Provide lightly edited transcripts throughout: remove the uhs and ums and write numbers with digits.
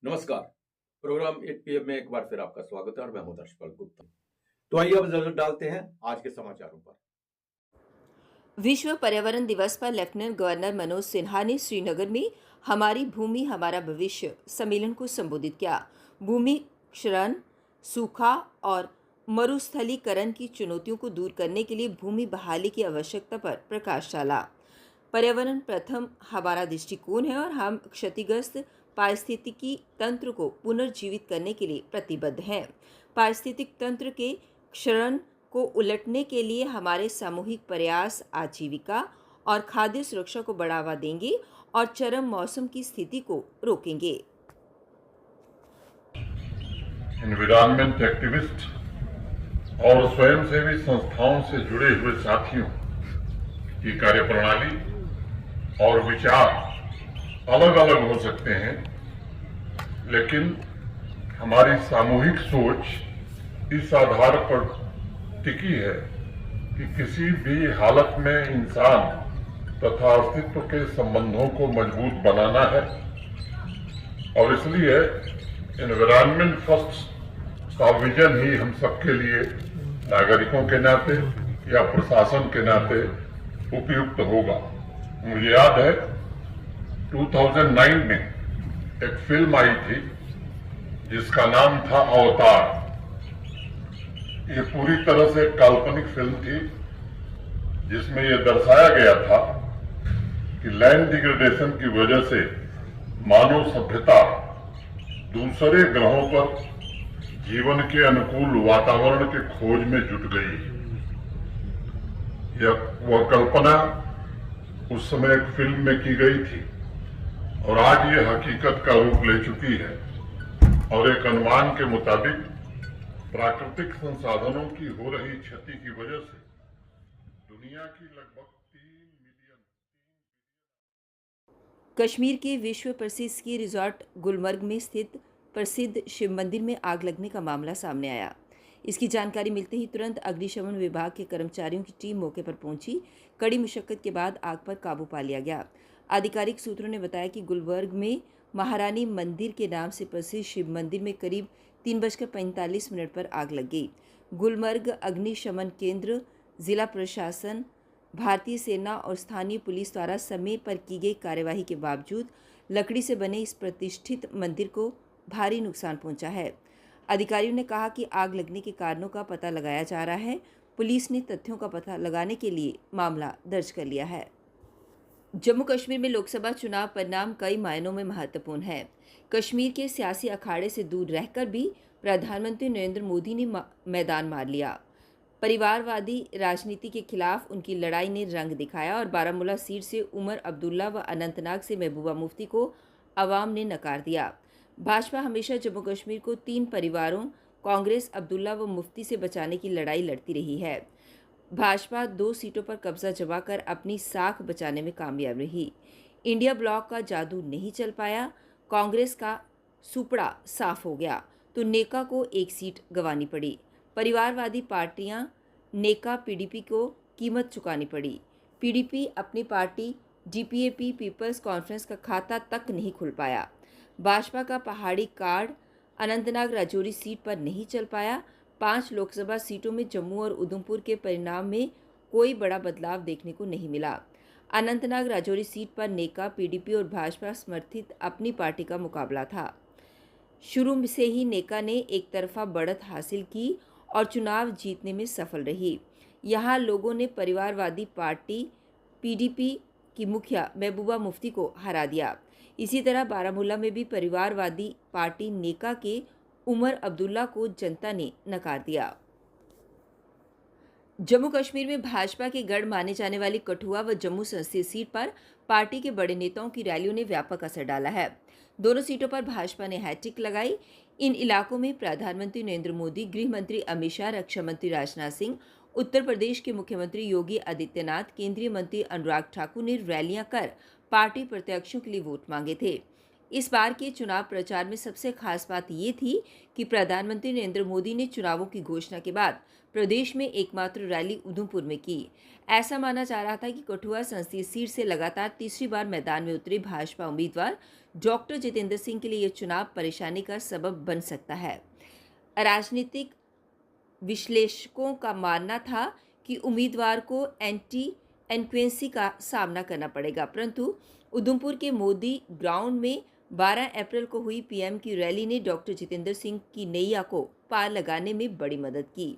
नमस्कार। Programme 8 PM में एक बार फिर आपका स्वागत है और मैं हूं दर्शपाल गुप्ता। तो आइए अब नजर डालते हैं आज के समाचारों पर। विश्व पर्यावरण दिवस पर लेफ्टिनेंट गवर्नर मनोज सिन्हा ने श्रीनगर में हमारी भूमि हमारा भविष्य सम्मेलन को संबोधित किया। भूमि क्षरण, सूखा और मरुस्थलीकरण की चुनौतियों को दूर करने के लिए भूमि बहाली की आवश्यकता पर प्रकाश डाला। पर्यावरण प्रथम हमारा दृष्टिकोण है और हम क्षतिग्रस्त पारिस्थितिकी तंत्र को पुनर्जीवित करने के लिए प्रतिबद्ध हैं। पारिस्थितिक तंत्र के क्षरण को उलटने के लिए हमारे सामूहिक प्रयास आजीविका और खाद्य सुरक्षा को बढ़ावा देंगे और चरम मौसम की स्थिति को रोकेंगे। एनवायरमेंट एक्टिविस्ट और स्वयंसेवी संस्थाओं से जुड़े हुए साथियों की कार्यप्रणाली और विचार अलग अलग हो सकते हैं, लेकिन हमारी सामूहिक सोच इस आधार पर टिकी है कि किसी भी हालत में इंसान तथा अस्तित्व के संबंधों को मजबूत बनाना है और इसलिए एनवायरमेंट फर्स्ट का विजन ही हम सबके लिए नागरिकों के नाते या प्रशासन के नाते उपयुक्त होगा। मुझे याद है 2009 में एक फिल्म आई थी जिसका नाम था अवतार। ये पूरी तरह से काल्पनिक फिल्म थी जिसमें यह दर्शाया गया था कि लैंड डिग्रेडेशन की वजह से मानव सभ्यता दूसरे ग्रहों पर जीवन के अनुकूल वातावरण के खोज में जुट गई। वह कल्पना उस समय एक फिल्म में की गई थी और आज ये हकीकत का रूप ले चुकी है और एक अनुमान के मुताबिक प्राकृतिक संसाधनों की हो रही क्षति की वजह से दुनिया की लगभग 3 मिलियन। कश्मीर के विश्व प्रसिद्ध स्की रिजॉर्ट गुलमर्ग में स्थित प्रसिद्ध शिव मंदिर में आग लगने का मामला सामने आया। इसकी जानकारी मिलते ही तुरंत अग्निशमन विभाग के कर्मचारियों की टीम मौके पर पहुंची। कड़ी मुशक्कत के बाद आग पर काबू पा लिया गया। आधिकारिक सूत्रों ने बताया कि गुलबर्ग में महारानी मंदिर के नाम से प्रसिद्ध शिव मंदिर में करीब 3:45 पर आग लग गई। गुलमर्ग अग्निशमन केंद्र, जिला प्रशासन, भारतीय सेना और स्थानीय पुलिस द्वारा समय पर की गई कार्यवाही के बावजूद लकड़ी से बने इस प्रतिष्ठित मंदिर को भारी नुकसान पहुंचा है। अधिकारियों ने कहा कि आग लगने के कारणों का पता लगाया जा रहा है। पुलिस ने तथ्यों का पता लगाने के लिए मामला दर्ज कर लिया है। जम्मू कश्मीर में लोकसभा चुनाव परिणाम कई मायनों में महत्वपूर्ण है। कश्मीर के सियासी अखाड़े से दूर रहकर भी प्रधानमंत्री नरेंद्र मोदी ने मैदान मार लिया। परिवारवादी राजनीति के खिलाफ उनकी लड़ाई ने रंग दिखाया और बारामूला सीट से उमर अब्दुल्ला व अनंतनाग से महबूबा मुफ्ती को अवाम ने नकार दिया। भाजपा हमेशा जम्मू कश्मीर को 3 परिवारों कांग्रेस, अब्दुल्ला व मुफ्ती से बचाने की लड़ाई लड़ती रही है। भाजपा 2 सीटों पर कब्जा जमाकर अपनी साख बचाने में कामयाब रही। इंडिया ब्लॉक का जादू नहीं चल पाया। कांग्रेस का सुपड़ा साफ हो गया तो नेका को 1 सीट गंवानी पड़ी। परिवारवादी पार्टियां नेका पीडीपी को कीमत चुकानी पड़ी। पीडीपी अपनी पार्टी डीपीएपी पीपल्स कॉन्फ्रेंस का खाता तक नहीं खुल पाया। भाजपा का पहाड़ी कार्ड अनंतनाग राजौरी सीट पर नहीं चल पाया। 5 लोकसभा सीटों में जम्मू और उधमपुर के परिणाम में कोई बड़ा बदलाव देखने को नहीं मिला। अनंतनाग राजौरी सीट पर नेका, पीडीपी और भाजपा समर्थित अपनी पार्टी का मुकाबला था। शुरू से ही नेका ने एक तरफा बढ़त हासिल की और चुनाव जीतने में सफल रही। यहाँ लोगों ने परिवारवादी पार्टी पीडीपी की मुखिया महबूबा मुफ्ती को हरा दिया। इसी तरह बारामूला में भी परिवारवादी पार्टी नेका के उमर अब्दुल्ला को जनता ने नकार दिया। जम्मू कश्मीर में भाजपा के गढ़ माने जाने वाली कठुआ व जम्मू संसदीय सीट पर पार्टी के बड़े नेताओं की रैलियों ने व्यापक असर डाला है। दोनों सीटों पर भाजपा ने हैट्रिक लगाई। इन इलाकों में प्रधानमंत्री नरेंद्र मोदी, गृह मंत्री अमित शाह, रक्षा मंत्री राजनाथ सिंह, उत्तर प्रदेश के मुख्यमंत्री योगी आदित्यनाथ, केंद्रीय मंत्री अनुराग ठाकुर ने रैलियां कर पार्टी प्रत्याशियों के लिए वोट मांगे थे। इस बार के चुनाव प्रचार में सबसे खास बात ये थी कि प्रधानमंत्री नरेंद्र मोदी ने चुनावों की घोषणा के बाद प्रदेश में एकमात्र रैली उधमपुर में की। ऐसा माना जा रहा था कि कठुआ संसदीय सीट से लगातार तीसरी बार मैदान में उतरे भाजपा उम्मीदवार डॉक्टर जितेंद्र सिंह के लिए यह चुनाव परेशानी का सबब बन सकता है। राजनीतिक विश्लेषकों का मानना था कि उम्मीदवार को एंटी इनक्वेंसी का सामना करना पड़ेगा, परंतु उधमपुर के मोदी ग्राउंड में 12 अप्रैल को हुई पीएम की रैली ने डॉक्टर जितेंद्र सिंह की नैया को पार लगाने में बड़ी मदद की।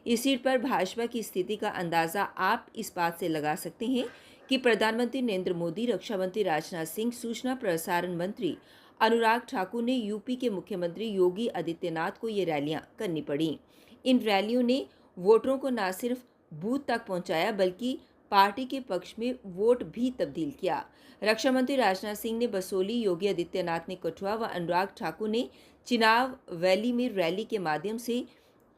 इस सीट पर भाजपा की स्थिति का अंदाज़ा आप इस बात से लगा सकते हैं कि प्रधानमंत्री नरेंद्र मोदी, रक्षा मंत्री राजनाथ सिंह, सूचना प्रसारण मंत्री अनुराग ठाकुर ने यूपी के मुख्यमंत्री योगी आदित्यनाथ को ये रैलियां करनी पड़ी। इन रैलियों ने वोटरों को न सिर्फ बूथ तक पहुंचाया बल्कि पार्टी के पक्ष में वोट भी तब्दील किया। रक्षा मंत्री राजनाथ सिंह ने बसोली, योगी आदित्यनाथ ने कठुआ व अनुराग ठाकुर ने चिनाब वैली में रैली के माध्यम से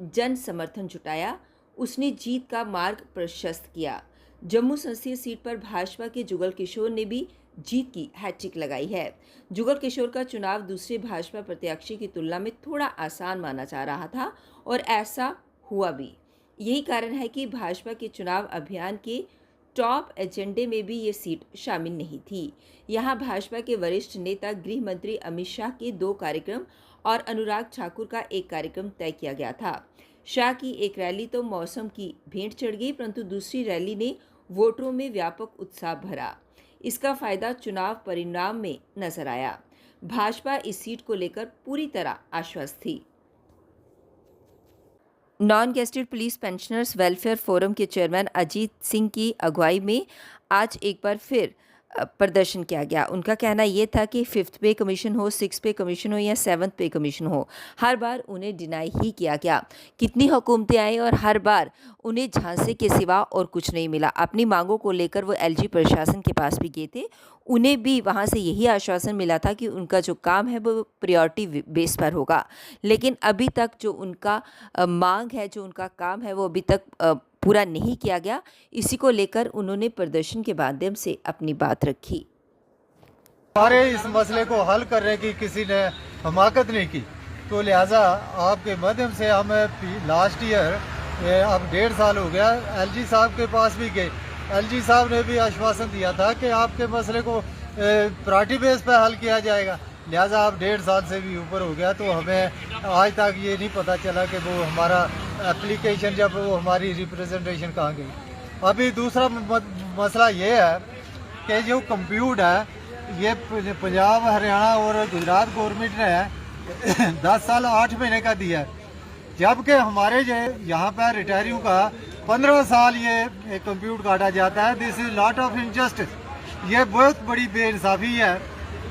जन समर्थन जुटाया। उसने जीत का मार्ग प्रशस्त किया। जम्मू संसदीय सीट पर भाजपा के जुगल किशोर ने भी जीत की हैट्रिक लगाई है। जुगल किशोर का चुनाव दूसरे भाजपा प्रत्याशी की तुलना में थोड़ा आसान माना जा रहा था और ऐसा हुआ भी। यही कारण है कि भाजपा के चुनाव अभियान के टॉप एजेंडे में भी ये सीट शामिल नहीं थी। यहाँ भाजपा के वरिष्ठ नेता गृह मंत्री अमित शाह के 2 कार्यक्रम और अनुराग ठाकुर का एक कार्यक्रम तय किया गया था। शाह की एक रैली तो मौसम की भेंट चढ़ गई, परंतु दूसरी रैली ने वोटरों में व्यापक उत्साह भरा। इसका फायदा चुनाव परिणाम में नजर आया। भाजपा इस सीट को लेकर पूरी तरह आश्वस्त थी। Non gazetted police pensioners welfare forum के चेयरमैन अजीत सिंह की अगुवाई में आज एक बार फिर प्रदर्शन किया गया। उनका कहना ये था कि 5th पे कमीशन हो, 6th पे कमीशन हो या 7th पे कमीशन हो, हर बार उन्हें डिनाई ही किया गया। कितनी हुकूमतें आई और हर बार उन्हें झांसे के सिवा और कुछ नहीं मिला। अपनी मांगों को लेकर वो एलजी प्रशासन के पास भी गए थे। उन्हें भी वहाँ से यही आश्वासन मिला था कि उनका जो काम है वो प्रायोरिटी बेस पर होगा, लेकिन अभी तक जो उनका मांग है, जो उनका काम है, वो अभी तक पूरा नहीं किया गया। इसी को लेकर उन्होंने प्रदर्शन के माध्यम से अपनी बात रखी। हमारे इस मसले को हल करने की किसी ने हमाकत नहीं की, तो लिहाजा आपके माध्यम से हम लास्ट ईयर अब 1.5 साल हो गया, एलजी साहब के पास भी गए। एलजी साहब ने भी आश्वासन दिया था कि आपके मसले को प्रायोरिटी बेस पर हल किया जाएगा। लिहाजा अब 1.5 साल से भी ऊपर हो गया, तो हमें आज तक ये नहीं पता चला कि वो हमारा एप्लीकेशन, जब वो हमारी रिप्रेजेंटेशन कहाँ गई। अभी दूसरा मसला ये है कि जो कंप्यूट है, ये पंजाब, हरियाणा और गुजरात गवर्नमेंट ने 10 साल 8 महीने का दिया है, जबकि हमारे जो यहाँ पर रिटायरियों का 15 साल ये कंप्यूट काटा जाता है। This is lot of injustice, ये बहुत बड़ी बेइंसाफी है।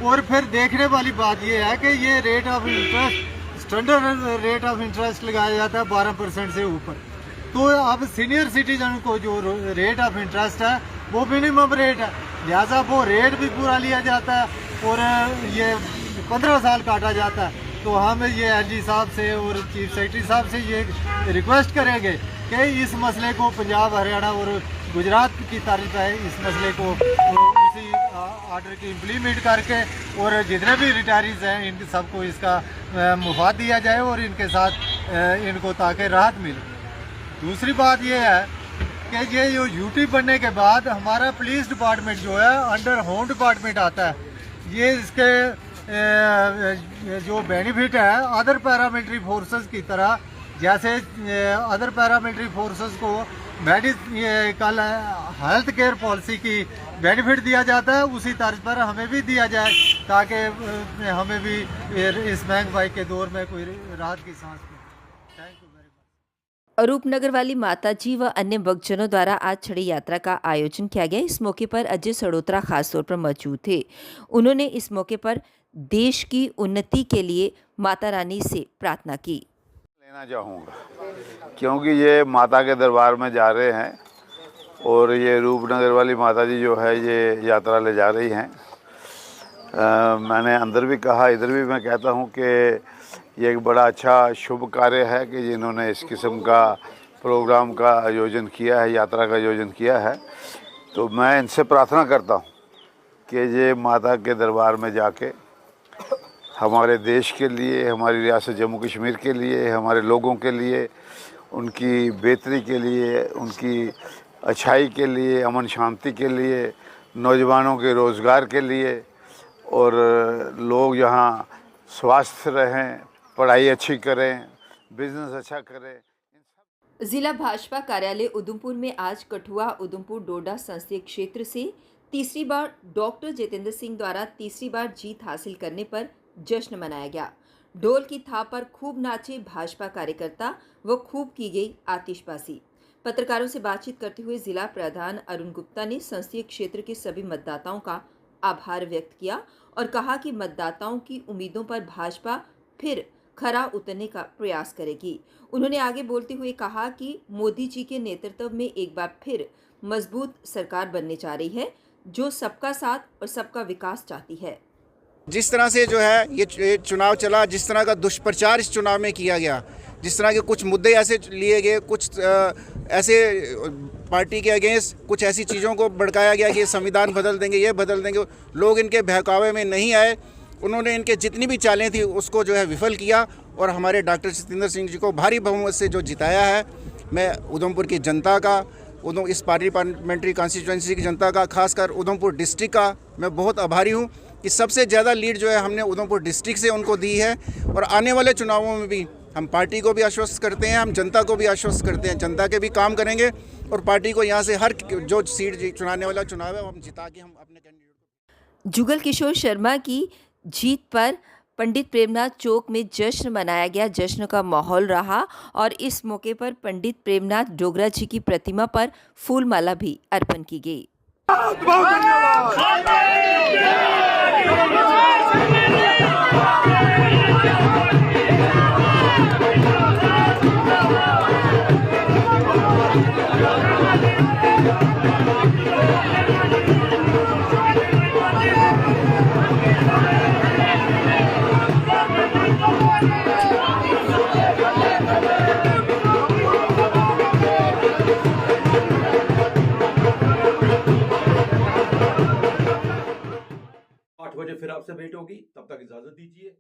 और फिर देखने वाली बात ये है कि ये rate of interest, standard rate of interest लगाया जाता है 12% से ऊपर। तो अब सीनियर सिटीजन को जो रेट ऑफ इंटरेस्ट है वो मिनिमम रेट है, लिहाजा वो रेट भी पूरा लिया जाता है और ये 15 साल काटा जाता है। तो हम ये एलजी साहब से और चीफ सेक्रेटरी साहब से ये रिक्वेस्ट करेंगे कि इस मसले को पंजाब, हरियाणा और गुजरात की तारीफ है, इस मसले को उसी आर्डर की इम्प्लीमेंट करके और जितने भी रिटायरीज हैं इन सबको इसका मुफाद दिया जाए और इनके साथ इनको ताकि राहत मिले। दूसरी बात ये है कि ये जो यूटी बनने के बाद हमारा पुलिस डिपार्टमेंट जो है अंडर होम डिपार्टमेंट आता है, ये इसके जो बेनिफिट है अदर पैरामिलिट्री फोर्सेस की तरह, जैसे अदर पैरामिलिट्री फोर्सेस को मेडिकल हेल्थ केयर पॉलिसी की बेनिफिट दिया जाता है, उसी तर्ज पर हमें भी दिया जाए ताकि हमें भी इस महंगाई के दौर में कोई राहत की सांस मिले। Thank you very much. Arupnagar वाली माताजी व अन्य भक्तजनों द्वारा आज छड़ी यात्रा का आयोजन किया गया। इस मौके पर अजय सड़ोत्रा खासतौर पर मौजूद थे। उन्होंने इस मौके पर देश की उन्नति के लिए माता रानी से प्रार्थना की। लेना चाहूँगा क्योंकि ये माता के दरबार में जा रहे हैं और ये रूपनगर वाली माता जी जो है ये यात्रा ले जा रही हैं। मैंने अंदर भी कहा, इधर भी मैं कहता हूँ कि ये एक बड़ा अच्छा शुभ कार्य है कि जिन्होंने इस किस्म का प्रोग्राम का आयोजन किया है, यात्रा का आयोजन किया है। तो मैं इनसे प्रार्थना करता हूँ कि ये माता के दरबार में जाके हमारे देश के लिए, हमारी रियासत जम्मू कश्मीर के लिए, हमारे लोगों के लिए उनकी बेहतरी के लिए, उनकी अच्छाई के लिए, अमन शांति के लिए, नौजवानों के रोज़गार के लिए और लोग यहाँ स्वस्थ रहें, पढ़ाई अच्छी करें, बिजनेस अच्छा करें। जिला भाजपा कार्यालय उधमपुर में आज कठुआ उधमपुर डोडा संसदीय क्षेत्र से तीसरी बार डॉक्टर जितेंद्र सिंह द्वारा तीसरी बार जीत हासिल करने पर जश्न मनाया गया। ढोल की थाप पर खूब नाचे भाजपा कार्यकर्ता व खूब की गई आतिशबाजी। पत्रकारों से बातचीत करते हुए जिला प्रधान अरुण गुप्ता ने संसदीय क्षेत्र के सभी मतदाताओं का आभार व्यक्त किया और कहा कि मतदाताओं की उम्मीदों पर भाजपा फिर खरा उतरने का प्रयास करेगी। उन्होंने आगे बोलते हुए कहा कि मोदी जी के नेतृत्व में एक बार फिर मजबूत सरकार बनने जा रही है, जो सबका साथ और सबका विकास चाहती है। जिस तरह से जो है ये चुनाव चला, जिस तरह का दुष्प्रचार इस चुनाव में किया गया, जिस तरह के कुछ मुद्दे ऐसे लिए गए, कुछ ऐसे पार्टी के अगेंस्ट कुछ ऐसी चीज़ों को भड़काया गया कि ये संविधान बदल देंगे, ये बदल देंगे, लोग इनके बहकावे में नहीं आए। उन्होंने इनके जितनी भी चालें थी उसको जो है विफल किया और हमारे डॉक्टर जितेंद्र सिंह जी को भारी बहुमत से जो जिताया है। मैं उधमपुर की जनता का, इस पार्लियामेंट्री कॉन्स्टिट्यूंसी की जनता का, खासकर उधमपुर डिस्ट्रिक्ट का मैं बहुत आभारी हूँ कि सबसे ज़्यादा लीड जो है हमने उधमपुर डिस्ट्रिक्ट से उनको दी है। और आने वाले चुनावों में भी हम पार्टी को भी आश्वस्त करते हैं, हम जनता को भी आश्वस्त करते हैं, जनता के भी काम करेंगे और पार्टी को यहाँ से हर जो सीट चुनाने वाला चुनाव है हम जिता के हम अपने कैंडिडेट। जुगल किशोर शर्मा की जीत पर पंडित प्रेमनाथ चौक में जश्न मनाया गया। जश्न का माहौल रहा और इस मौके पर पंडित प्रेमनाथ डोगरा जी की प्रतिमा पर फूलमाला भी अर्पण की गई। बजे फिर आपसे भेंट होगी, तब तक इजाजत दीजिए।